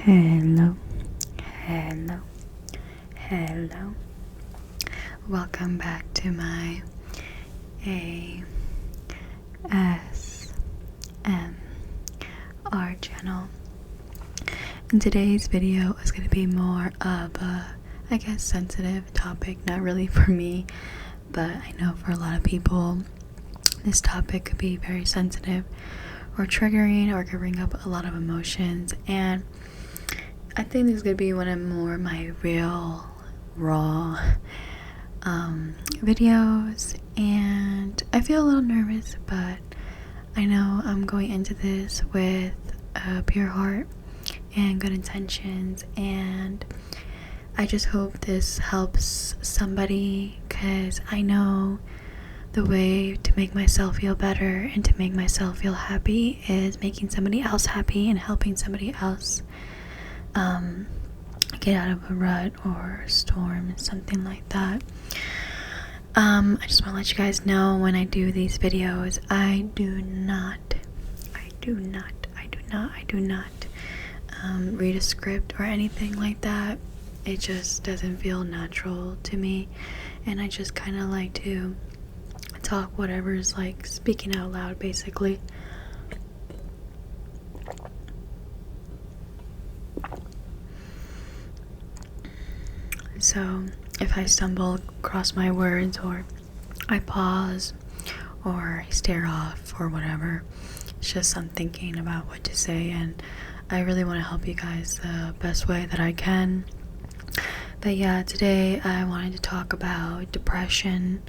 Hello, hello, hello. Welcome back to my ASMR channel. In today's video is going to be more of a, sensitive topic. Not really for me, but I know for a lot of people, this topic could be very sensitive or triggering, or could bring up a lot of emotions. And I think this is going to be one of my real raw videos, and I feel a little nervous, but I know I'm going into this with a pure heart and good intentions, and I just hope this helps somebody, because I know the way to make myself feel better and to make myself feel happy is making somebody else happy and helping somebody else get out of a rut or a storm, something like that. I just want to let you guys know, when I do these videos, I do not read a script or anything like that. It just doesn't feel natural to me, and I just kind of like to talk whatever's like speaking out loud, basically. So if I stumble across my words, or I pause, or I stare off, or whatever, it's just I'm thinking about what to say, and I really want to help you guys the best way that I can. But yeah, today I wanted to talk about depression,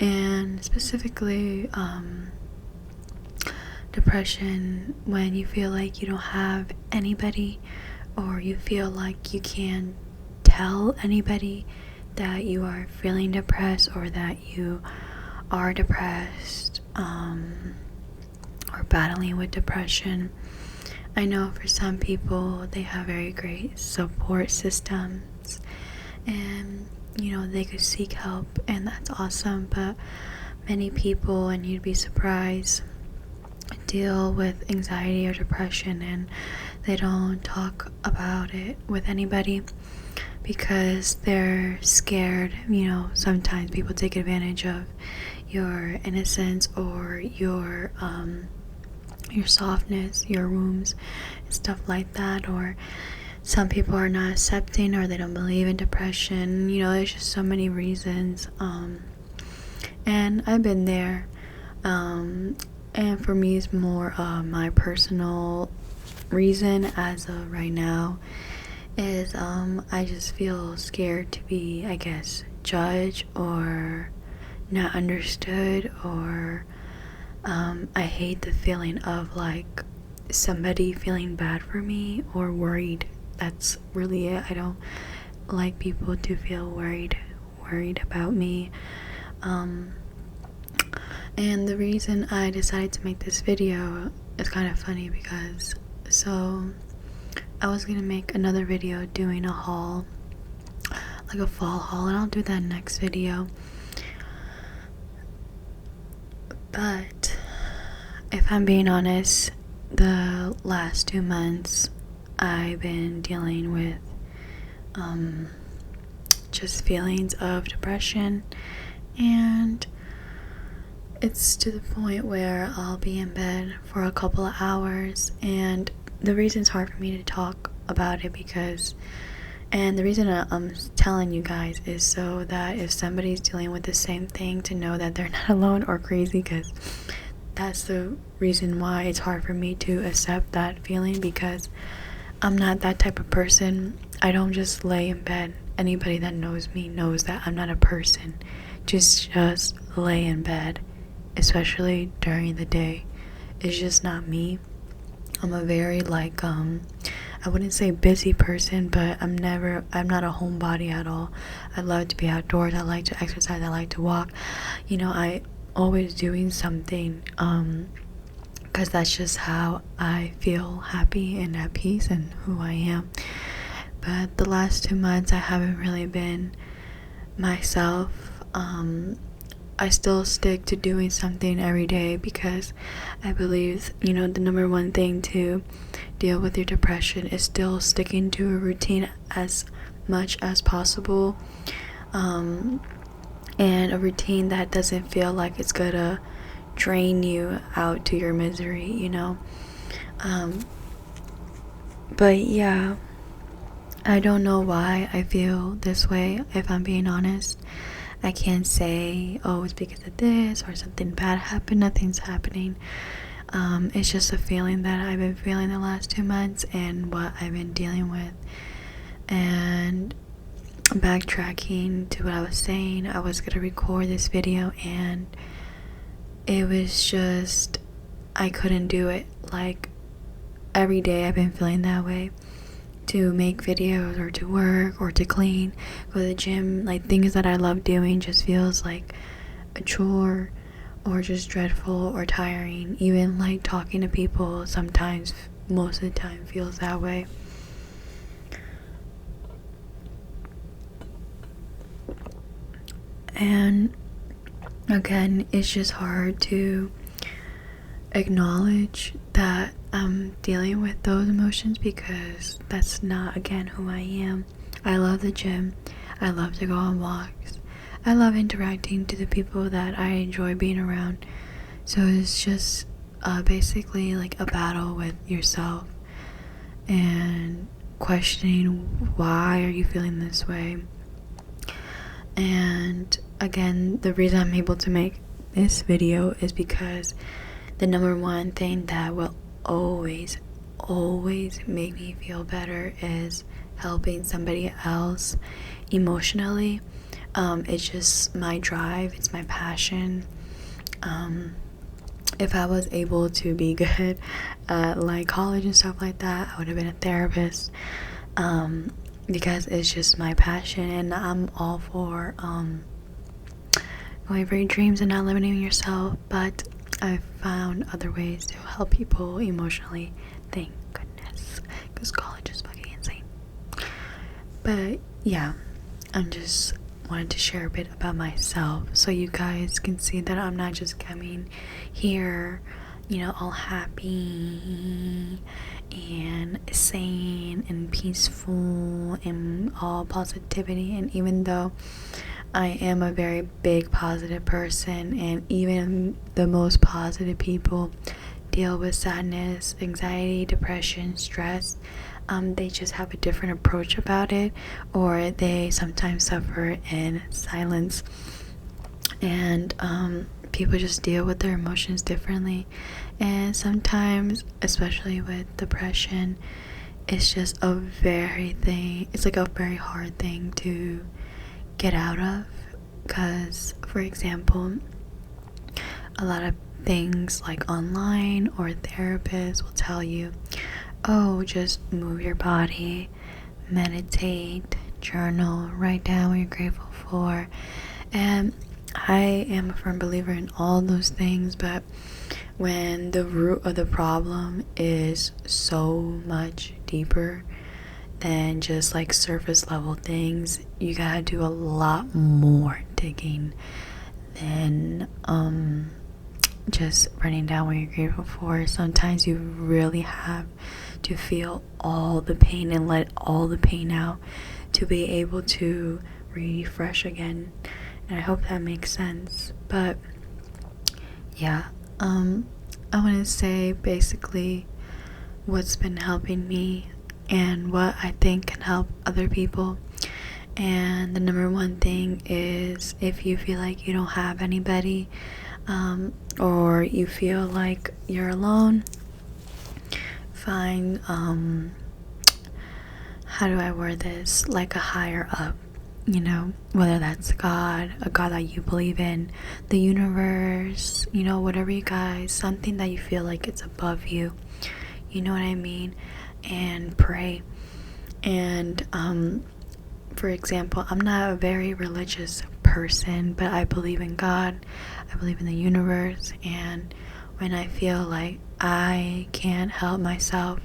and specifically depression when you feel like you don't have anybody, or you feel like you can't tell anybody that you are feeling depressed, or that you are depressed, or battling with depression. I know for some people they have very great support systems, and they could seek help, and that's awesome. But many people, and you'd be surprised, deal with anxiety or depression, and they don't talk about it with anybody because they're scared. Sometimes people take advantage of your innocence, or your softness, your wounds, and stuff like that. Or some people are not accepting, or they don't believe in depression. There's just so many reasons, and I've been there, and for me it's more my personal reason as of right now is I just feel scared to be, judged or not understood, or I hate the feeling of like somebody feeling bad for me or worried. That's really it. I don't like people to feel worried about me. And the reason I decided to make this video is kind of funny, because I was gonna make another video doing a haul, like a fall haul, and I'll do that next video. But if I'm being honest, the last 2 months I've been dealing with just feelings of depression, and it's to the point where I'll be in bed for a couple of hours. And the reason it's hard for me to talk about it, and the reason I'm telling you guys, is so that if somebody's dealing with the same thing, to know that they're not alone or crazy, because that's the reason why it's hard for me to accept that feeling, because I'm not that type of person. I don't just lay in bed. Anybody that knows me knows that I'm not a person just lay in bed, especially during the day. It's just not me. I'm a very I wouldn't say busy person, but I'm not a homebody at all. I love to be outdoors. I like to exercise. I like to walk. I always doing something, because that's just how I feel happy and at peace and who I am. But the last 2 months I haven't really been myself. I still stick to doing something every day because I believe, the number one thing to deal with your depression is still sticking to a routine as much as possible, and a routine that doesn't feel like it's gonna drain you out to your misery, but yeah, I don't know why I feel this way, if I'm being honest. I can't say, oh, it's because of this or something bad happened. Nothing's happening. It's just a feeling that I've been feeling the last 2 months and what I've been dealing with. And backtracking to what I was saying, I was gonna record this video and it was just, I couldn't do it. Like, every day I've been feeling that way. To make videos or to work or to clean, go to the gym, like things that I love doing just feels like a chore or just dreadful or tiring. Even like talking to people sometimes, most of the time, feels that way. And again, it's just hard to acknowledge that I'm dealing with those emotions because that's not, again, who I am. I love the gym. I love to go on walks. I love interacting to the people that I enjoy being around. So it's just basically like a battle with yourself and questioning, why are you feeling this way? And again, the reason I'm able to make this video is because the number one thing that will always make me feel better is helping somebody else emotionally. It's just my drive, it's my passion. If I was able to be good at like college and stuff like that, I would have been a therapist, because it's just my passion, and I'm all for going for your dreams and not limiting yourself. But I've found other ways to help people emotionally, thank goodness, because college is fucking insane. But yeah, I'm just wanted to share a bit about myself so you guys can see that I'm not just coming here, all happy and sane and peaceful and all positivity. And even though I am a very big positive person, and even the most positive people deal with sadness, anxiety, depression, stress, they just have a different approach about it, or they sometimes suffer in silence. And people just deal with their emotions differently, and sometimes, especially with depression, it's just it's like a very hard thing to get out of, because, for example, a lot of things like online or therapists will tell you, oh, just move your body, meditate, journal, write down what you're grateful for. And I am a firm believer in all those things, but when the root of the problem is so much deeper than just like surface level things, you gotta do a lot more digging than just writing down what you're grateful for. Sometimes you really have to feel all the pain and let all the pain out to be able to refresh again. And I hope that makes sense. But yeah, I want to say basically what's been helping me and what I think can help other people. And the number one thing is, if you feel like you don't have anybody, or you feel like you're alone, find how do I word this, like a higher up, whether that's God, a God that you believe in, the universe, whatever you guys, something that you feel like it's above you, you know what I mean, and pray. And for example, I'm not a very religious person, but I believe in God, I believe in the universe, and when I feel like I can't help myself,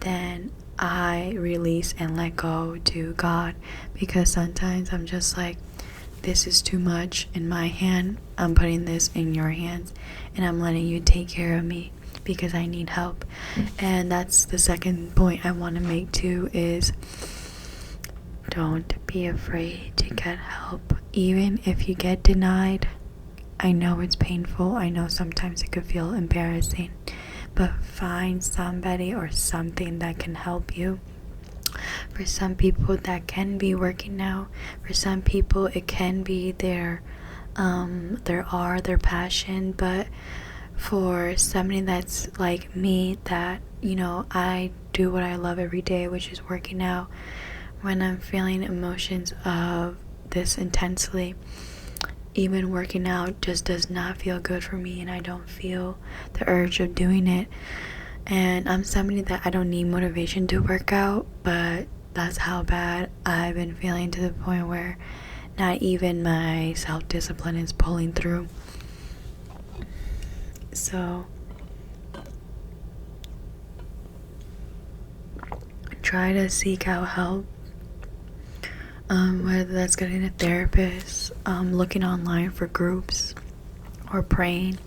then I release and let go to God, because sometimes I'm just like, this is too much in my hand. I'm putting this in your hands, and I'm letting you take care of me because I need help. And that's the second point I want to make too, is don't be afraid to get help. Even if you get denied, I know it's painful. I know sometimes it could feel embarrassing, but find somebody or something that can help you. For some people, that can be working out. For some people, it can be their passion. But for somebody that's like me, that, you know, I do what I love every day, which is working out. When I'm feeling emotions of this intensely, even working out just does not feel good for me, and I don't feel the urge of doing it. And I'm somebody that I don't need motivation to work out, but that's how bad I've been feeling, to the point where not even my self-discipline is pulling through. So try to seek out help, whether that's getting a therapist, looking online for groups, or praying.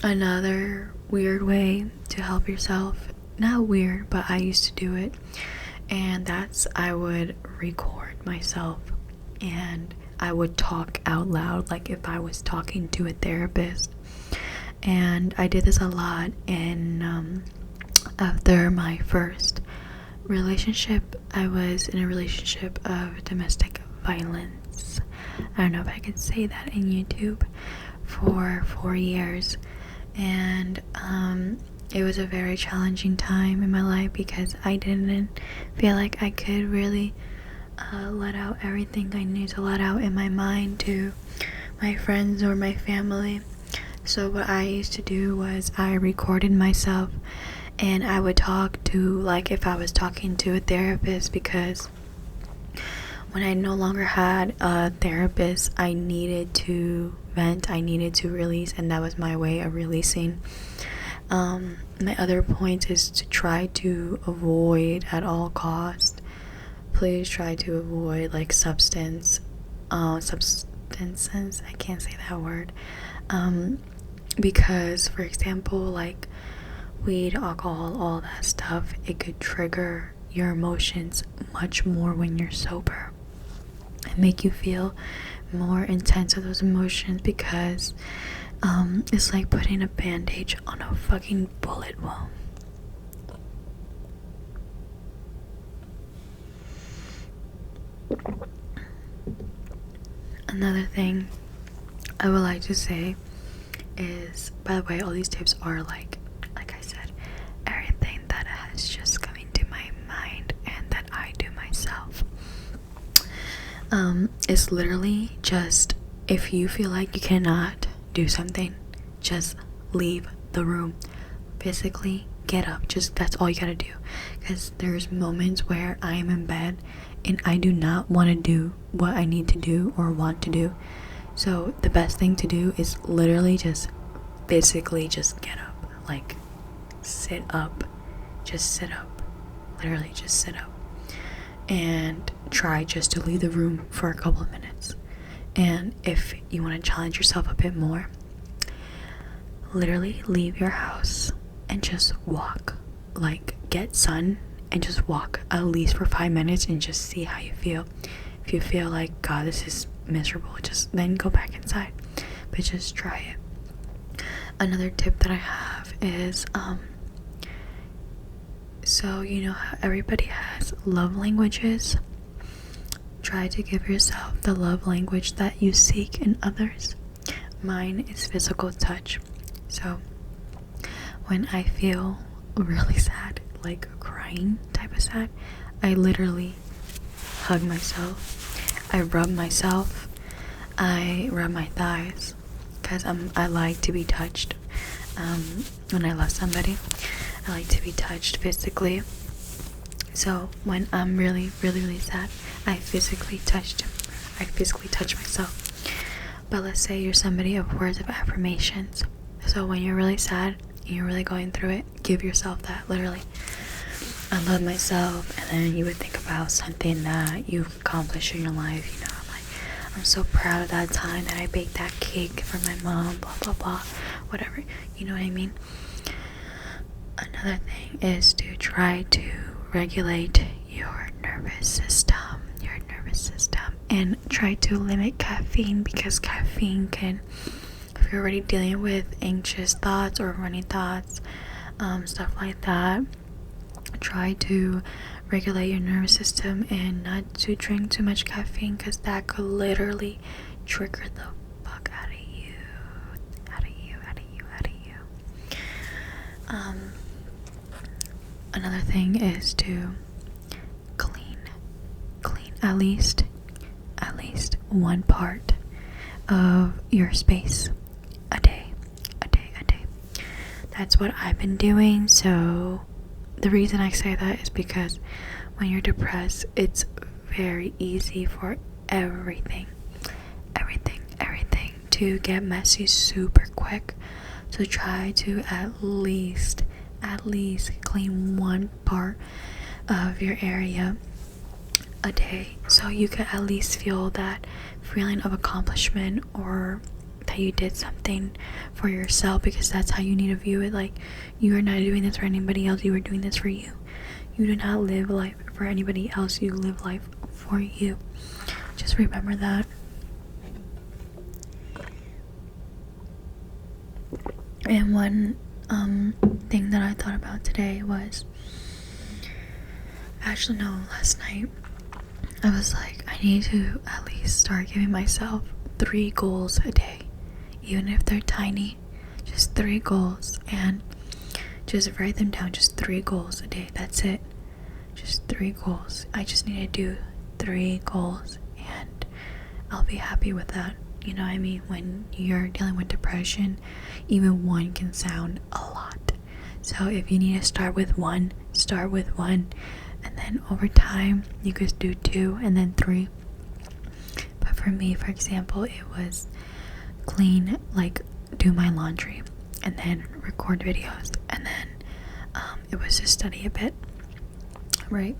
Another weird way to help yourself, not weird, but I used to do it, and that's I would record myself and I would talk out loud, like if I was talking to a therapist. And I did this a lot in after my first relationship. I was in a relationship of domestic violence. I don't know if I could say that in YouTube, for 4 years. And it was a very challenging time in my life because I didn't feel like I could really let out everything I needed to let out in my mind to my friends or my family. So what I used to do was I recorded myself, and I would talk to, like, if I was talking to a therapist, because when I no longer had a therapist, I needed to vent, I needed to release, and that was my way of releasing. My other point is to try to avoid at all costs. Please try to avoid like substances. I can't say that word. Because, for example, like weed, alcohol, all that stuff, it could trigger your emotions much more when you're sober and make you feel more intense of those emotions, because it's like putting a bandage on a fucking bullet wound. Another thing I would like to say is, by the way, all these tips are like I said, everything that has just come into my mind and that I do myself. It's literally just, if you feel like you cannot do something, just leave the room. Physically get up. Just, that's all you gotta do. Because there's moments where I am in bed and I do not want to do what I need to do or want to do. So the best thing to do is literally just physically just get up. Like, sit up. Just sit up. Literally just sit up. And try just to leave the room for a couple of minutes. And if you want to challenge yourself a bit more, literally leave your house and just walk. Like, get sun and just walk at least for 5 minutes and just see how you feel. If you feel like, God, this is miserable, just then go back inside. But just try it. Another tip that I have is so you know how everybody has love languages? Try to give yourself the love language that you seek in others. Mine is physical touch. So when I feel really sad, like crying type of sad, I literally hug myself. I rub myself. I rub my thighs, because I like to be touched. When I love somebody, I like to be touched physically. So when I'm really, really, really sad, I physically touch myself. But let's say you're somebody of words of affirmations. So when you're really sad and you're really going through it, give yourself that, literally. I love myself, and then you would think about something that you've accomplished in your life. You know, I'm like, I'm so proud of that time that I baked that cake for my mom, blah blah blah, whatever, you know what I mean? Another thing is to try to regulate your nervous system, and try to limit caffeine, because caffeine can, if you're already dealing with anxious thoughts or running thoughts, stuff like that, try to regulate your nervous system and not to drink too much caffeine, because that could literally trigger the fuck out of you. Another thing is to clean at least one part of your space a day. That's what I've been doing. So the reason I say that is because when you're depressed, it's very easy for everything to get messy super quick. So try to at least clean one part of your area a day, so you can at least feel that feeling of accomplishment, or that you did something for yourself, because that's how you need to view it. Like, you are not doing this for anybody else, you are doing this for you. You do not live life for anybody else, you live life for you. Just remember that. And one thing that I thought about today was, actually no, last night I was like, I need to at least start giving myself 3 goals a day, even if they're tiny. Just 3 goals, and just write them down. Just 3 goals a day, that's it. Just 3 goals. I just need to do 3 goals, and I'll be happy with that. You know what I mean? When you're dealing with depression, even 1 can sound a lot. So if you need to start with 1, start with 1, and then over time you could do 2 and then 3. But for me, for example, it was clean, like do my laundry, and then record videos, and then it was to study a bit, right?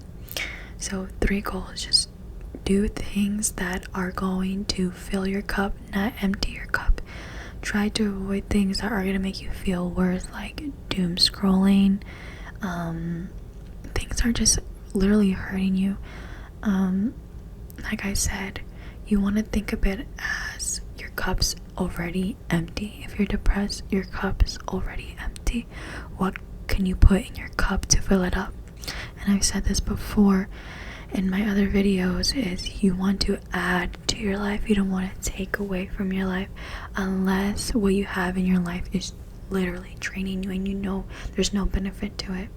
So 3 goals: just do things that are going to fill your cup, not empty your cup. Try to avoid things that are going to make you feel worse, like doom scrolling. Things are just literally hurting you. Like I said, you want to think of it as your cup's already empty. If you're depressed, your cup is already empty. What can you put in your cup to fill it up? And I've said this before in my other videos, is you want to add to your life. You don't want to take away from your life, unless what you have in your life is literally draining you and you know there's no benefit to it.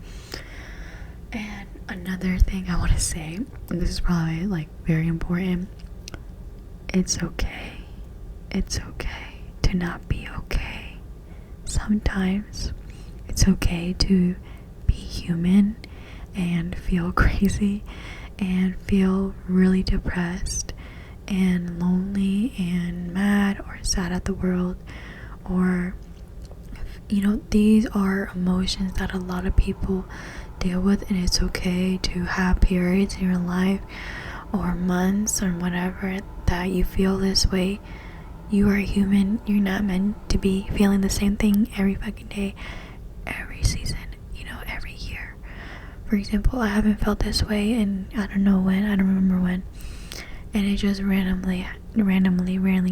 And another thing I want to say, and this is probably like very important, it's okay to not be okay. Sometimes it's okay to be human and feel crazy and feel really depressed and lonely and mad or sad at the world, or these are emotions that a lot of people deal with, and it's okay to have periods in your life or months or whatever that you feel this way. You are human. You're not meant to be feeling the same thing every fucking day, every season, every year. For example, I haven't felt this way in I don't remember when, and it just randomly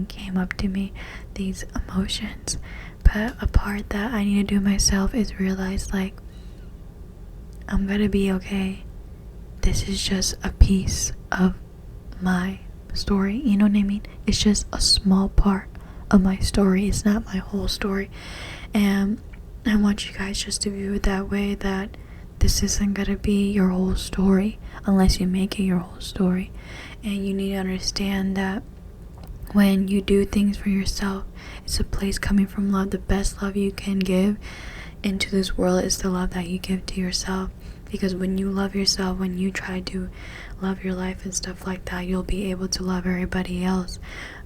came up to me, these emotions. But a part that I need to do myself is realize, like, I'm gonna be okay. This is just a piece of my story, you know what I mean? It's just a small part of my story. It's not my whole story. And I want you guys just to view it that way, that this isn't gonna be your whole story unless you make it your whole story. And you need to understand that when you do things for yourself, it's a place coming from love. The best love you can give into this world is the love that you give to yourself. Because when you love yourself, when you try to love your life and stuff like that, you'll be able to love everybody else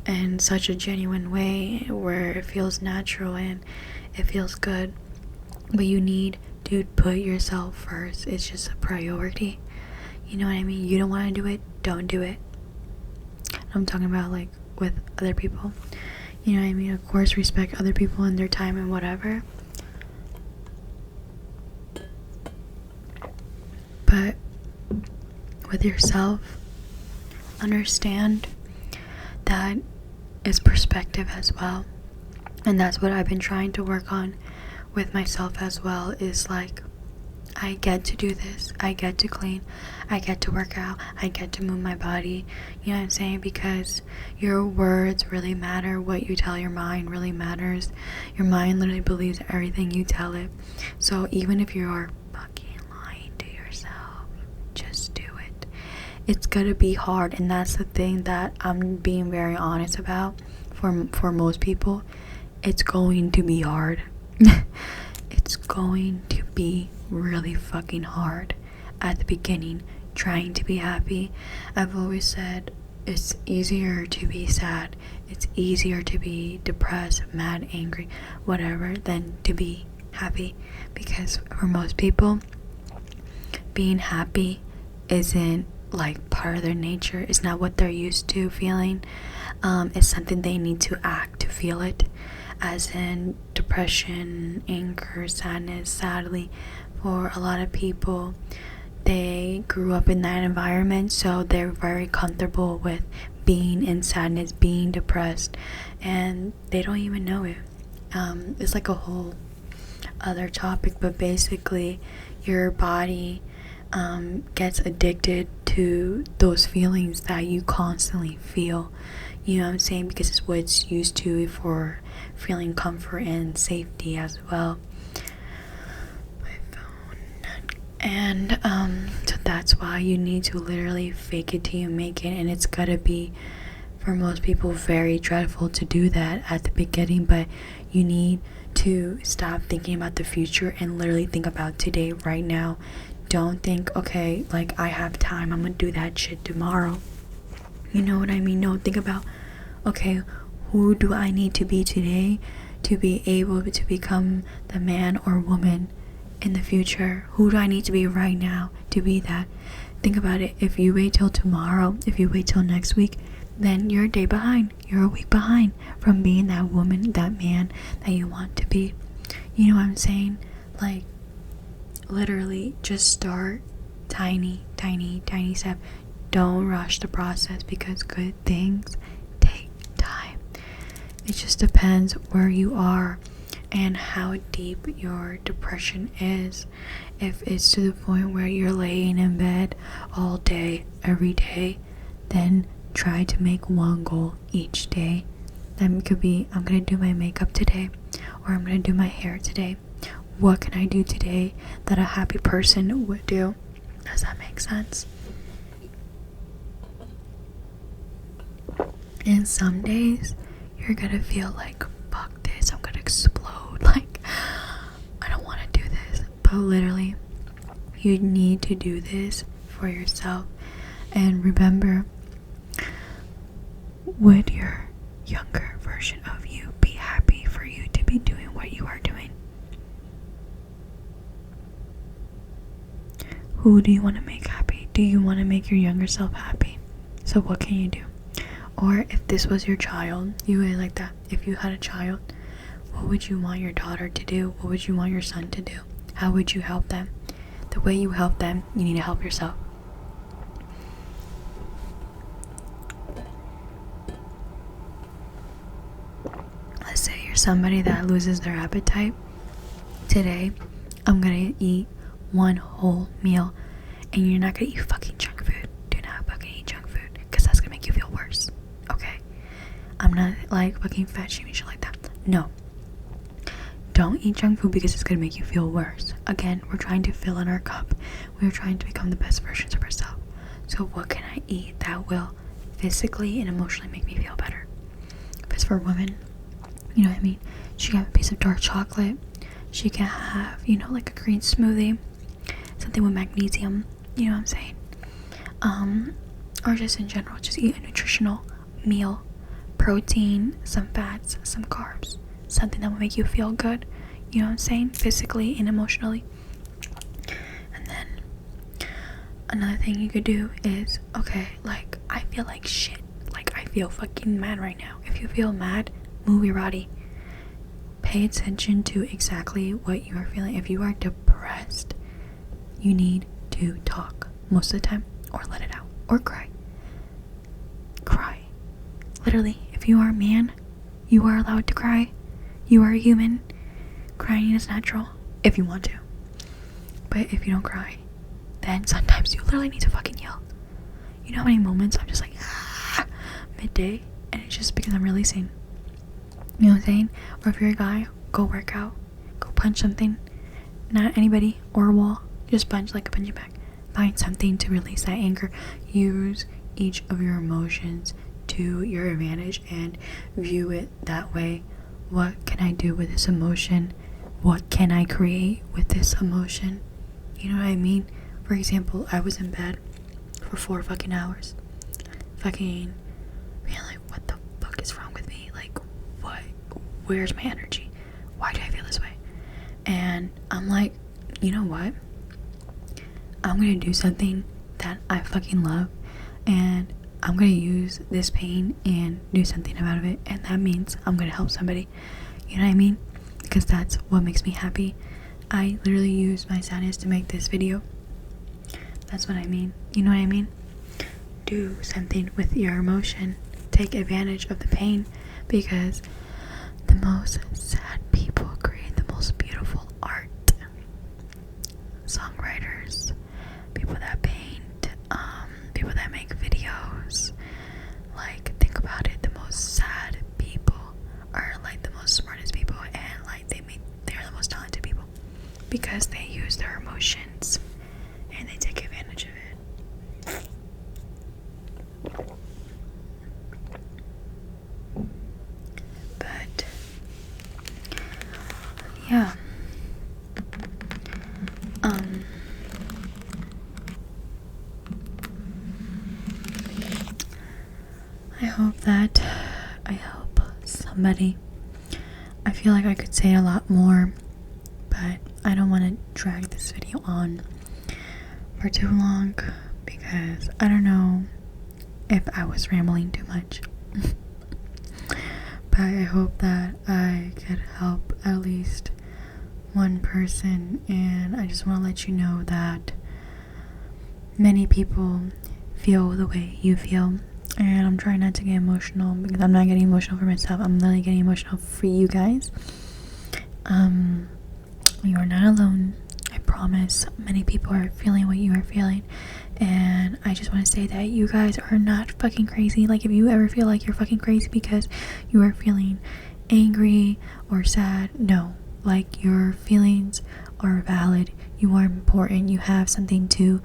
in such a genuine way where it feels natural and it feels good. But you need to put yourself first. It's just a priority. You know what I mean? You don't want to do it, don't do it. I'm talking about like with other people. You know what I mean? Of course, respect other people and their time and whatever. But with yourself, understand that it's perspective as well. And that's what I've been trying to work on with myself as well, is like, I get to do this, I get to clean, I get to work out, I get to move my body, you know what I'm saying? Because your words really matter. What you tell your mind really matters. Your mind literally believes everything you tell it. So even if you are fucking lying to yourself, just do it. It's gonna be hard, and that's the thing that I'm being very honest about. For most people, it's going to be hard. It's going to be really fucking hard at the beginning, trying to be happy. I've always said it's easier to be sad, it's easier to be depressed, mad, angry, whatever, than to be happy. Because for most people, being happy isn't like part of their nature. It's not what they're used to feeling. It's something they need to act to feel it, as in depression, anger, sadness. Sadly, for a lot of people, they grew up in that environment, so they're very comfortable with being in sadness, being depressed, and they don't even know it. It's like a whole other topic, but basically your body gets addicted to those feelings that you constantly feel. You know what I'm saying? Because it's what it's used to for feeling comfort and safety as well. My phone. And so that's why you need to literally fake it till you make it. And it's gotta be, for most people, very dreadful to do that at the beginning. But you need to stop thinking about the future and literally think about today, right now. Don't think, okay, like, I have time, I'm gonna do that shit tomorrow. You know what I mean? No, think about, okay, who do I need to be today to be able to become the man or woman in the future? Who do I need to be right now to be that? Think about it. If you wait till tomorrow, if you wait till next week, then you're a day behind. You're a week behind from being that woman, that man that you want to be. You know what I'm saying? Like, literally, just start tiny step. Don't rush the process, because good things take time. It just depends where you are and how deep your depression is. If it's to the point where you're laying in bed all day, every day, then try to make one goal each day. That could be, I'm gonna do my makeup today, or I'm gonna do my hair today. What can I do today that a happy person would do? Does that make sense? And some days you're gonna feel like, fuck this, I'm gonna explode, like, I don't want to do this. But literally, you need to do this for yourself. And remember, would your younger version of you be happy for you to be doing what you are doing? Who do you want to make happy? Do you want to make your younger self happy? So what can you do? Or if this was your child, you would like that. If you had a child, what would you want your daughter to do? What would you want your son to do? How would you help them? The way you help them, you need to help yourself. Let's say you're somebody that loses their appetite. Today, I'm gonna eat one whole meal, and you're not gonna eat fucking junk food. Do not fucking eat junk food, because that's gonna make you feel worse. Okay? I'm not like fucking fat shaming shit like that. No. Don't eat junk food, because it's gonna make you feel worse. Again, we're trying to fill in our cup. We're trying to become the best versions of ourselves. So what can I eat that will physically and emotionally make me feel better? If it's for women, you know what I mean? She can have a piece of dark chocolate. She can have, like a green smoothie. Something with magnesium. You know what I'm saying? Or just in general, just eat a nutritional meal. Protein, some fats, some carbs. Something that will make you feel good. You know what I'm saying? Physically and emotionally. And then another thing you could do is, okay, like, I feel like shit. Like, I feel fucking mad right now. If you feel mad, move your body. Pay attention to exactly what you are feeling. If you are depressed, you need to talk most of the time, or let it out, or cry. Cry. Literally, if you are a man, you are allowed to cry. You are a human. Crying is natural if you want to. But if you don't cry, then sometimes you literally need to fucking yell. You know how many moments I'm just like, midday, and it's just because I'm releasing. You know what I'm saying? Or if you're a guy, go work out, go punch something, not anybody or a wall, just punch like a punching bag. Find something to release that anger. Use each of your emotions to your advantage and view it that way. What can I do with this emotion? What can I create with this emotion? You know what I mean? For example, I was in bed for 4 fucking hours. Fucking being like, what the fuck is wrong with me? Like, what? Where's my energy? Why do I feel this way? And I'm like, you know what? I'm gonna do something that I fucking love, and I'm gonna use this pain and do something about it, and that means I'm gonna help somebody. You know what I mean? Because that's what makes me happy. I literally use my sadness to make this video. That's what I mean. You know what I mean? Do something with your emotion. Take advantage of the pain, because the most sad people create the most beautiful art. Songwriters, people that paint, people that make videos. Like, think about it, the most sad people are like the most smartest people, and like they're the most talented people, because they use their emotions and they take advantage of it. But yeah, I hope somebody, I feel like I could say a lot more, but I don't want to drag this video on for too long, because I don't know if I was rambling too much. But I hope that I could help at least one person, and I just want to let you know that many people feel the way you feel, and I'm trying not to get emotional, because I'm not getting emotional for myself. I'm literally getting emotional for you guys. You are not alone. I promise. Many people are feeling what you are feeling, and I just want to say that you guys are not fucking crazy. Like, if you ever feel like you're fucking crazy because you are feeling angry or sad, no. Like, your feelings are valid. You are important. You have something to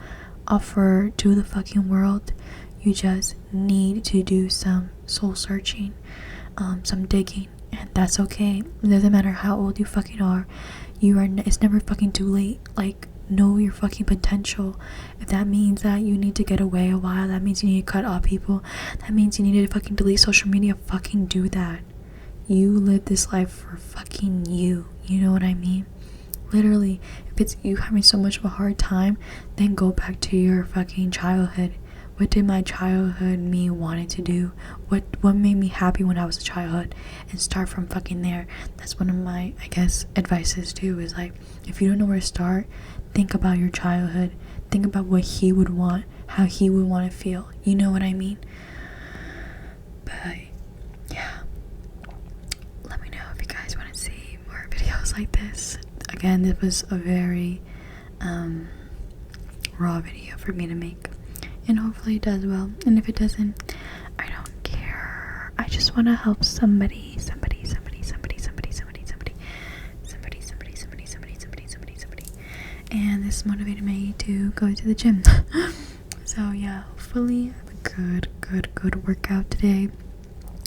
offer to the fucking world. You just need to do some soul searching, some digging, and that's okay. It doesn't matter how old you fucking are. It's never fucking too late. Like, know your fucking potential. If that means that you need to get away a while, that means you need to cut off people, that means you need to fucking delete social media, fucking do that. You live this life for fucking you. You know what I mean? Literally, if it's you having so much of a hard time, then go back to your fucking childhood. What did my childhood me wanted to do? What made me happy when I was a childhood? And start from fucking there. That's one of my, I guess, advices too, is like, if you don't know where to start, think about your childhood. Think about what he would want, how he would want to feel. You know what I mean? But yeah, let me know if you guys want to see more videos like this. Again, this was a very raw video for me to make, and hopefully it does well. And if it doesn't, I don't care. I just want to help somebody. And this motivated me to go to the gym. So yeah, hopefully I have a good workout today.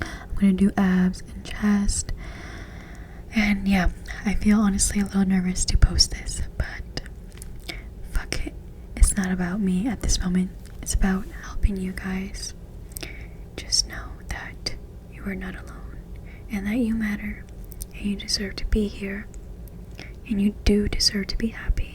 I'm gonna do abs and chest. And yeah, I feel honestly a little nervous to post this, but fuck it. It's not about me at this moment. It's about helping you guys. Just know that you are not alone, and that you matter, and you deserve to be here, and you do deserve to be happy.